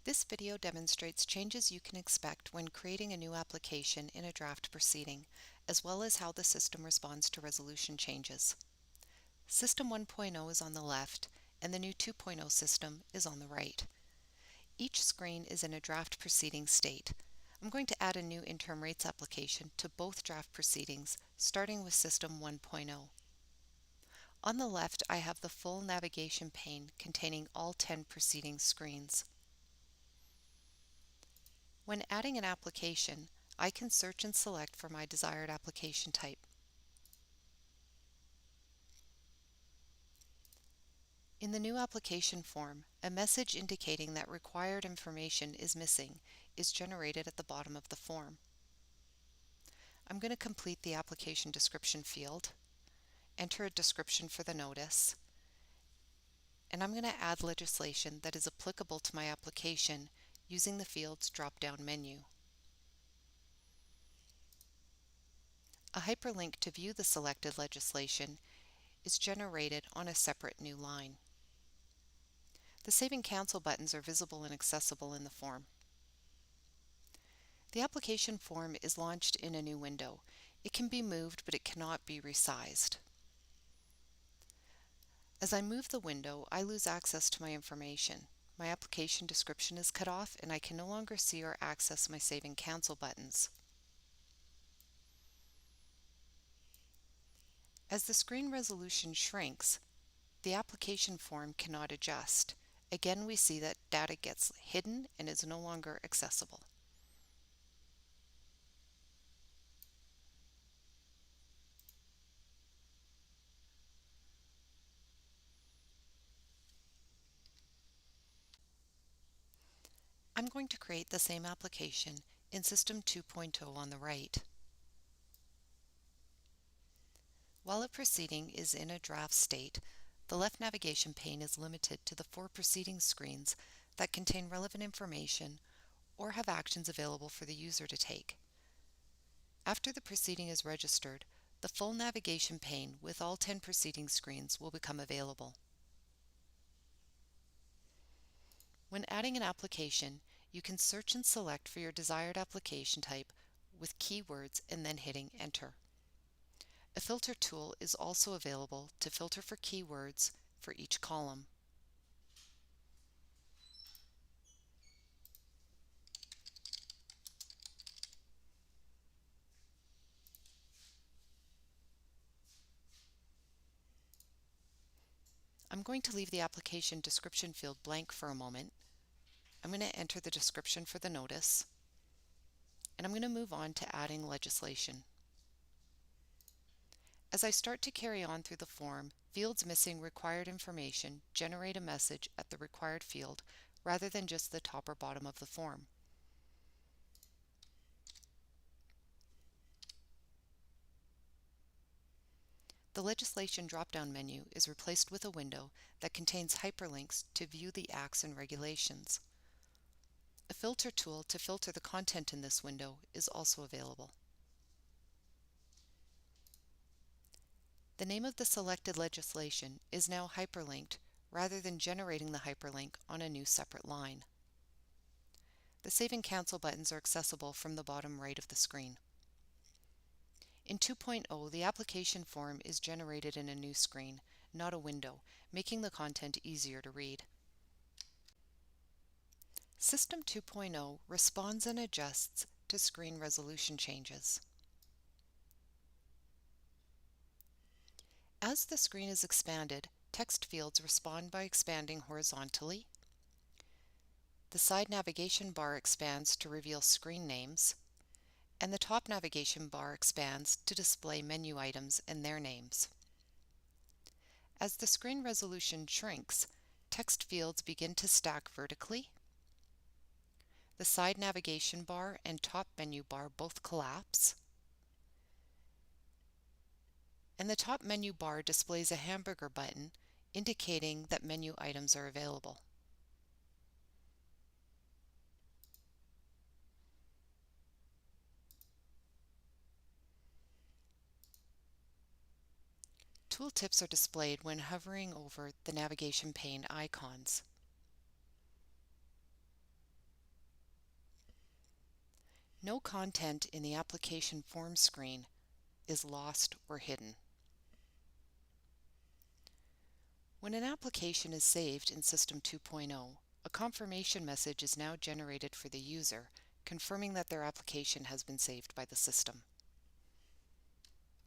This video demonstrates changes you can expect when creating a new application in a draft proceeding, as well as how the system responds to resolution changes. System 1.0 is on the left, and the new 2.0 system is on the right. Each screen is in a draft proceeding state. I'm going to add a new interim rates application to both draft proceedings, starting with System 1.0. On the left, I have the full navigation pane containing all 10 proceeding screens. When adding an application, I can search and select for my desired application type. In the new application form, a message indicating that required information is missing is generated at the bottom of the form. I'm going to complete the application description field, enter a description for the notice, and I'm going to add legislation that is applicable to my application using the field's drop-down menu. A hyperlink to view the selected legislation is generated on a separate new line. The Save and Cancel buttons are visible and accessible in the form. The application form is launched in a new window. It can be moved, but it cannot be resized. As I move the window, I lose access to my information. My application description is cut off, and I can no longer see or access my Save and Cancel buttons. As the screen resolution shrinks, the application form cannot adjust. Again, we see that data gets hidden and is no longer accessible. I'm going to create the same application in System 2.0 on the right. While a proceeding is in a draft state, the left navigation pane is limited to the 4 proceeding screens that contain relevant information or have actions available for the user to take. After the proceeding is registered, the full navigation pane with all 10 proceeding screens will become available. When adding an application, you can search and select for your desired application type with keywords and then hitting Enter. A filter tool is also available to filter for keywords for each column. I'm going to leave the application description field blank for a moment. I'm going to enter the description for the notice, and I'm going to move on to adding legislation. As I start to carry on through the form, fields missing required information generate a message at the required field rather than just the top or bottom of the form. The legislation drop-down menu is replaced with a window that contains hyperlinks to view the acts and regulations. A filter tool to filter the content in this window is also available. The name of the selected legislation is now hyperlinked rather than generating the hyperlink on a new separate line. The Save and Cancel buttons are accessible from the bottom right of the screen. In 2.0, the application form is generated in a new screen, not a window, making the content easier to read. System 2.0 responds and adjusts to screen resolution changes. As the screen is expanded, text fields respond by expanding horizontally. The side navigation bar expands to reveal screen names, and the top navigation bar expands to display menu items and their names. As the screen resolution shrinks, text fields begin to stack vertically. The side navigation bar and top menu bar both collapse, and the top menu bar displays a hamburger button indicating that menu items are available. Tooltips are displayed when hovering over the navigation pane icons. No content in the application form screen is lost or hidden. When an application is saved in System 2.0, a confirmation message is now generated for the user, confirming that their application has been saved by the system.